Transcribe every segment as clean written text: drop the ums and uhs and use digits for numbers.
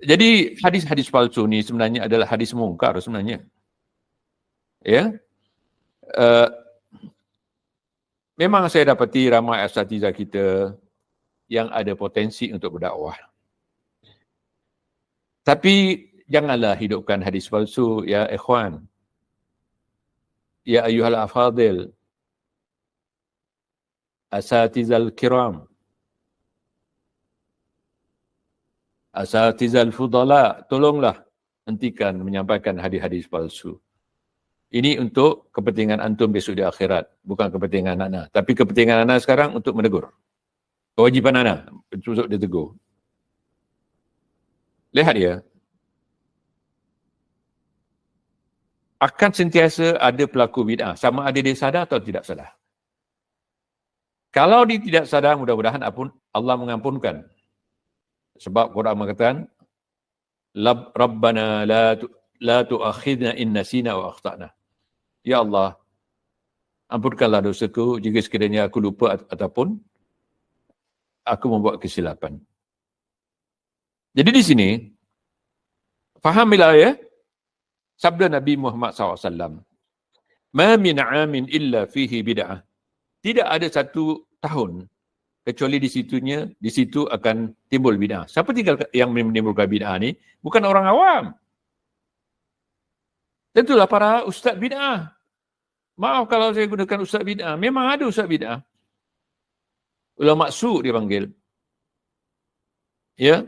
Jadi hadis-hadis palsu ni sebenarnya adalah hadis mungkar sebenarnya. Ya. Memang saya dapati ramai asatizah kita yang ada potensi untuk berdakwah. Tapi janganlah hidupkan hadis palsu, ya ikhwan. Ya ayyuhal afadil. Asatizal kiram. Asatizal fudala. Tolonglah hentikan menyampaikan hadis-hadis palsu. Ini untuk kepentingan antum besok di akhirat. Bukan kepentingan anak. Tapi kepentingan anak sekarang untuk menegur. Kewajiban anak untuk ditegur. Lihat dia. Akan sentiasa ada pelaku bid'ah. Sama ada dia sadar atau tidak sadar. Kalau dia tidak sadar, mudah-mudahan Allah mengampunkan. Sebab Quran mengatakan, Rabbana la tu'akhidna in nasina wa akhtana. Ya Allah, ampunkanlah dosaku jika sekiranya aku lupa ataupun aku membuat kesilapan. Jadi di sini, fahamilah ya, sabda Nabi Muhammad SAW. Ma min amin illa fihi bid'ah. Tidak ada satu tahun kecuali di situ akan timbul bid'ah. Siapa tinggal yang menimbulkan bid'ah ni? Bukan orang awam. Tentulah para ustaz bid'ah. Maaf kalau saya gunakan ustaz bid'ah. Memang ada ustaz bid'ah. Ulama su' dia panggil. Ya.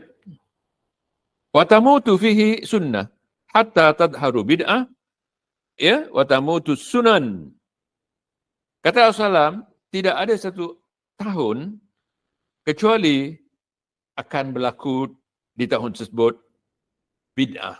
Wa tamutu fihi sunnah hatta tadharu bid'ah. Ya, wa tamutu sunan. Kata Rasulullah, tidak ada satu tahun kecuali akan berlaku di tahun tersebut bid'ah.